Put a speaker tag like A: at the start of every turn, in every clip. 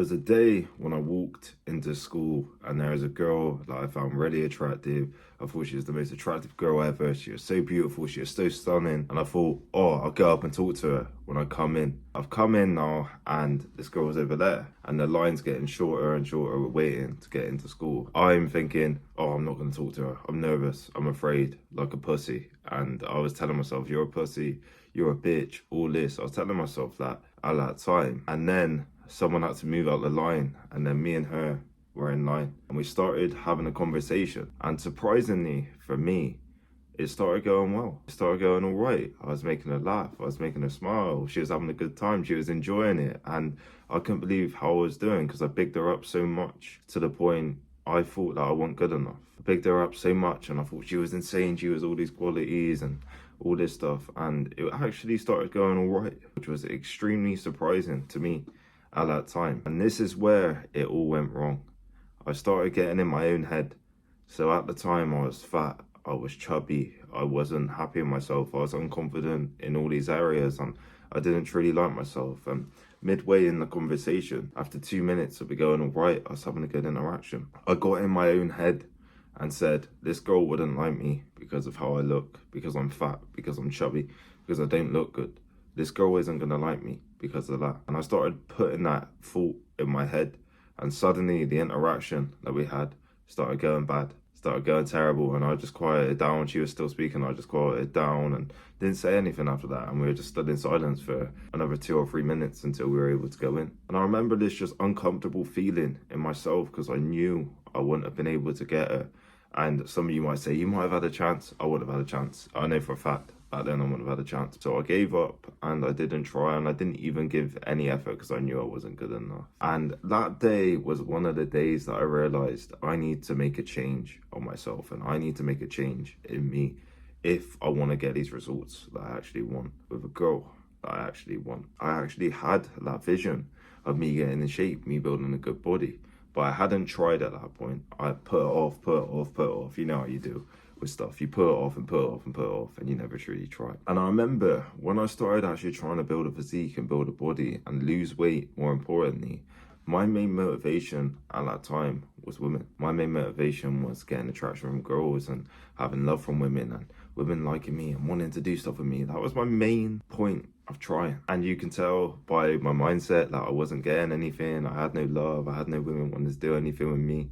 A: was a day when I walked into school and there was a girl that I found really attractive. I thought she was the most attractive girl ever. She was so beautiful, she was so stunning. And I thought, oh, I'll go up and talk to her when I come in. I've come in now and this girl was over there and the line's getting shorter and shorter. We're waiting to get into school. I'm thinking, oh, I'm not going to talk to her. I'm nervous. I'm afraid, like a pussy. And I was telling myself, you're a pussy, you're a bitch, all this. I was telling myself that at that time. And then someone had to move out the line and then me and her were in line and we started having a conversation, and surprisingly for me it started going well. It started going all right. I was making her laugh, I was making her smile, she was having a good time, she was enjoying it, and I couldn't believe how I was doing because I bigged her up so much to the point I thought that I wasn't good enough. I bigged her up so much and I thought she was insane, she was all these qualities and all this stuff, and it actually started going all right, which was extremely surprising to me at that time. And this is where it all went wrong. I started getting in my own head. So at the time I was fat, I was chubby, I wasn't happy with myself, I was unconfident in all these areas and I didn't truly like myself. And midway in the conversation, after 2 minutes of it going all right, I was having a good interaction, I got in my own head and said, this girl wouldn't like me because of how I look, because I'm fat, because I'm chubby, because I don't look good. This girl isn't gonna like me because of that. And I started putting that thought in my head, and suddenly the interaction that we had started going bad, started going terrible, and I just quieted down. She was still speaking, I just quieted down and didn't say anything after that, and we were just stood in silence for another 2 or 3 minutes until we were able to go in. And I remember this just uncomfortable feeling in myself because I knew I wouldn't have been able to get her. And some of you might say, you might have had a chance. I would have had a chance. I know for a fact back then I wouldn't have had a chance. So I gave up and I didn't try, and I didn't even give any effort because I knew I wasn't good enough. And that day was one of the days that I realized I need to make a change on myself and I need to make a change in me if I want to get these results that I actually want with a girl that I actually want. I actually had that vision of me getting in shape, me building a good body, but I hadn't tried at that point. I put it off, put it off, put it off. You know how you do with stuff. You put it off and put it off and put it off, and you never truly try. And I remember when I started actually trying to build a physique and build a body and lose weight, more importantly, my main motivation at that time was women. My main motivation was getting attraction from girls and having love from women and women liking me and wanting to do stuff with me. That was my main point of trying. And you can tell by my mindset that I wasn't getting anything. I had no love. I had no women wanting to do anything with me.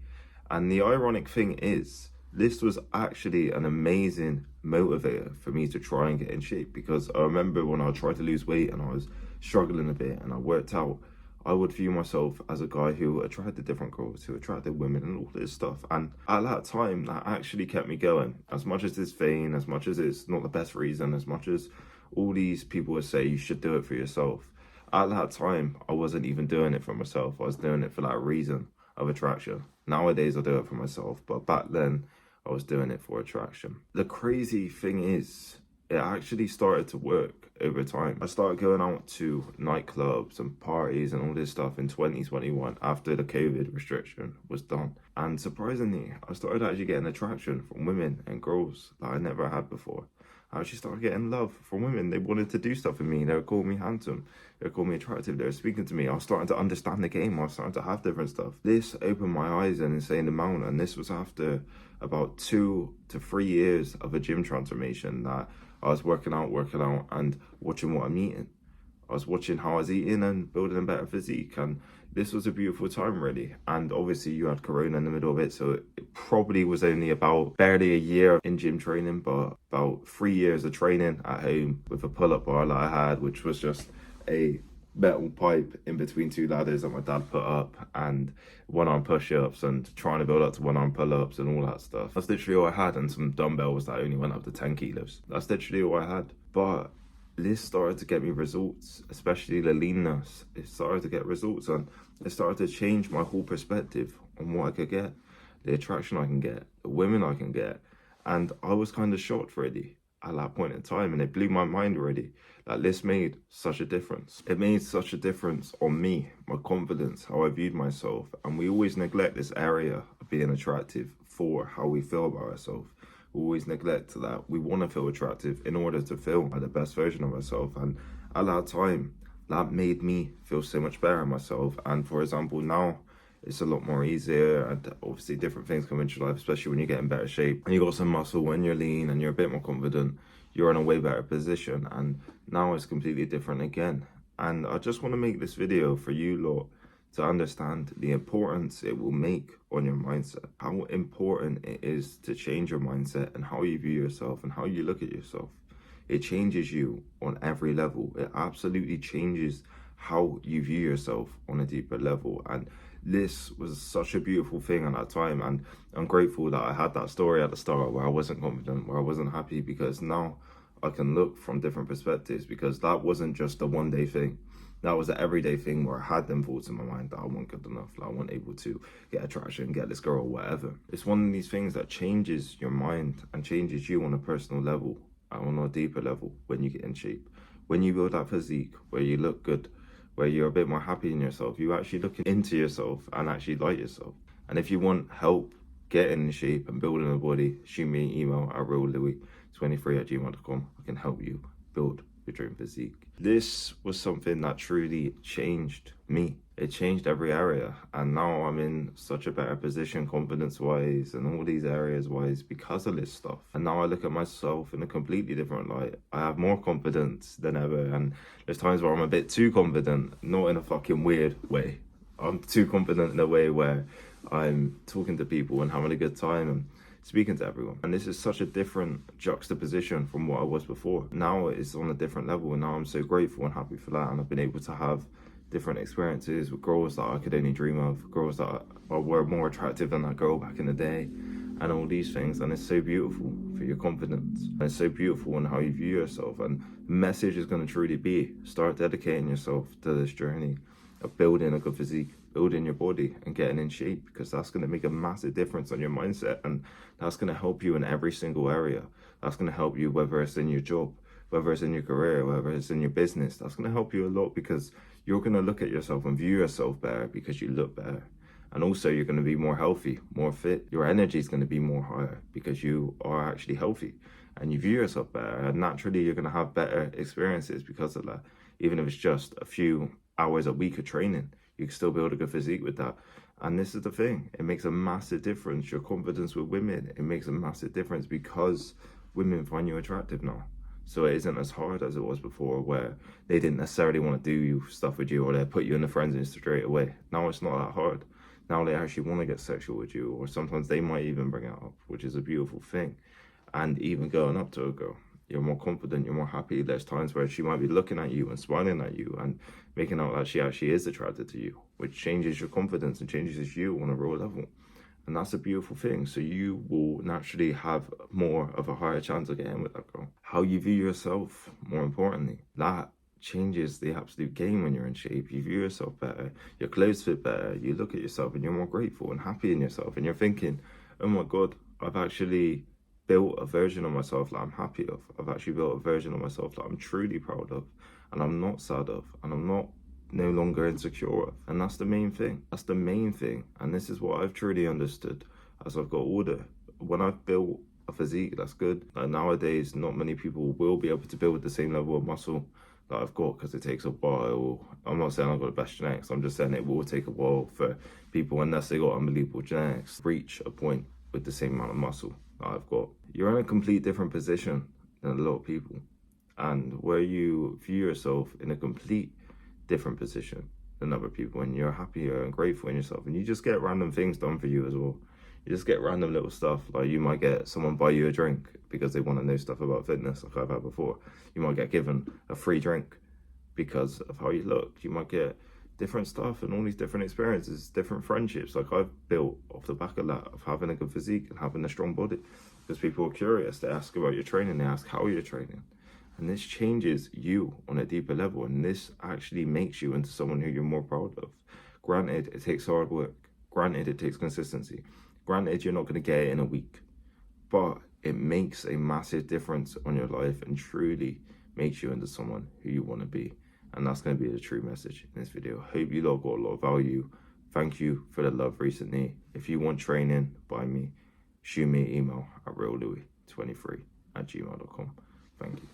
A: And the ironic thing is, this was actually an amazing motivator for me to try and get in shape, because I remember when I tried to lose weight and I was struggling a bit and I worked out, I would view myself as a guy who attracted different girls, who attracted women and all this stuff. And at that time, that actually kept me going. As much as it's vain, as much as it's not the best reason, as much as all these people would say you should do it for yourself, at that time, I wasn't even doing it for myself. I was doing it for that reason of attraction. Nowadays, I do it for myself, but back then, I was doing it for attraction. The crazy thing is, it actually started to work over time. I started going out to nightclubs and parties and all this stuff in 2021 after the COVID restriction was done. And surprisingly, I started actually getting attraction from women and girls that I never had before. I actually started getting love from women. They wanted to do stuff with me. They would call me handsome. They would call me attractive. They were speaking to me. I was starting to understand the game. I was starting to have different stuff. This opened my eyes an insane amount. And this was after about 2 to 3 years of a gym transformation that I was working out and watching what I'm eating. I was watching how I was eating and building a better physique. And this was a beautiful time, really. And obviously you had Corona in the middle of it, so it probably was only about barely a year in gym training, but about 3 years of training at home with a pull-up bar that I had, which was just a metal pipe in between 2 ladders that my dad put up, and one-arm push-ups and trying to build up to one-arm pull-ups and all that stuff. That's literally all I had, and some dumbbells that only went up to 10 kilos. That's literally all I had. But this started to get me results, especially the leanness. It started to get results, and it started to change my whole perspective on what I could get, the attraction I can get, the women I can get. And I was kind of shocked really at that point in time, and it blew my mind already that this made such a difference. It made such a difference on me, my confidence, how I viewed myself. And we always neglect this area of being attractive for how we feel about ourselves. We always neglect that we want to feel attractive in order to feel like the best version of ourselves. And at that time, that made me feel so much better in myself. And for example, now it's a lot more easier, and obviously different things come into your life, especially when you get in better shape and you got some muscle, when you're lean and you're a bit more confident, you're in a way better position. And now it's completely different again. And I just want to make this video for you lot to understand the importance it will make on your mindset, how important it is to change your mindset and how you view yourself and how you look at yourself. It changes you on every level. It absolutely changes how you view yourself on a deeper level. And this was such a beautiful thing at that time. And I'm grateful that I had that story at the start where I wasn't confident, where I wasn't happy, because now I can look from different perspectives, because that wasn't just a one-day thing. That was an everyday thing where I had them thoughts in my mind that I wasn't good enough, that I wasn't able to get attraction, get this girl, whatever. It's one of these things that changes your mind and changes you on a personal level, on a deeper level, when you get in shape. When you build that physique, where you look good, where you're a bit more happy in yourself, you actually look into yourself and actually like yourself. And if you want help getting in shape and building a body, shoot me an email at reallouis23@gmail.com. I can help you build your dream physique. This was something that truly changed me. It changed every area, and now I'm in such a better position confidence-wise and all these areas-wise because of this stuff. And now I look at myself in a completely different light. I have more confidence than ever, and there's times where I'm a bit too confident, not in a fucking weird way. I'm too confident in a way where I'm talking to people and having a good time and speaking to everyone. And this is such a different juxtaposition from what I was before. Now it's on a different level, and now I'm so grateful and happy for that. And I've been able to have different experiences with girls that I could only dream of, girls that were more attractive than that girl back in the day, and all these things. And it's so beautiful for your confidence, and it's so beautiful in how you view yourself. And the message is going to truly be, start dedicating yourself to this journey of building a good physique, building your body and getting in shape, because that's going to make a massive difference on your mindset, and that's going to help you in every single area. That's going to help you, whether it's in your job, whether it's in your career, whether it's in your business. That's going to help you a lot, because you're going to look at yourself and view yourself better because you look better. And also you're going to be more healthy, more fit. Your energy is going to be more higher because you are actually healthy and you view yourself better. And naturally you're going to have better experiences because of that. Even if it's just a few hours a week of training, you can still build a good physique with that. And this is the thing, it makes a massive difference. Your confidence with women, it makes a massive difference because women find you attractive now. So it isn't as hard as it was before, where they didn't necessarily want to do stuff with you, or they put you in the friends list straight away. Now it's not that hard. Now they actually want to get sexual with you, or sometimes they might even bring it up, which is a beautiful thing. And even going up to a girl, you're more confident, you're more happy. There's times where she might be looking at you and smiling at you and making out that she actually is attracted to you, which changes your confidence and changes you on a real level. And that's a beautiful thing. So you will naturally have more of a higher chance of getting with that girl. How you view yourself, more importantly, that changes the absolute game when you're in shape. You view yourself better, your clothes fit better, you look at yourself and you're more grateful and happy in yourself. And you're thinking, oh my God, I've actually built a version of myself that I'm happy of. I've actually built a version of myself that I'm truly proud of, and I'm not sad of, and I'm not no longer insecure of. And that's the main thing. That's the main thing. And this is what I've truly understood as I've got older. When I've built a physique that's good, like nowadays, not many people will be able to build the same level of muscle that I've got, because it takes a while. I'm not saying I've got the best genetics, I'm just saying it will take a while for people, unless they got unbelievable genetics, reach a point with the same amount of muscle that I've got. You're in a complete different position than a lot of people, and where you view yourself in a complete different position than other people, and you're happier and grateful in yourself, and you just get random things done for you as well. You just get random little stuff, like you might get someone buy you a drink because they want to know stuff about fitness, like I've had before. You might get given a free drink because of how you look. You might get different stuff and all these different experiences, different friendships. Like I've built off the back of that, of having a good physique and having a strong body, because people are curious. They ask about your training, they ask how you're training. And this changes you on a deeper level, and this actually makes you into someone who you're more proud of. Granted, it takes hard work. Granted, it takes consistency. Granted, you're not going to get it in a week, but it makes a massive difference on your life and truly makes you into someone who you want to be. And that's going to be the true message in this video. Hope you lot got a lot of value. Thank you for the love recently. If you want training by me, shoot me an email at reallouis23@gmail.com. Thank you.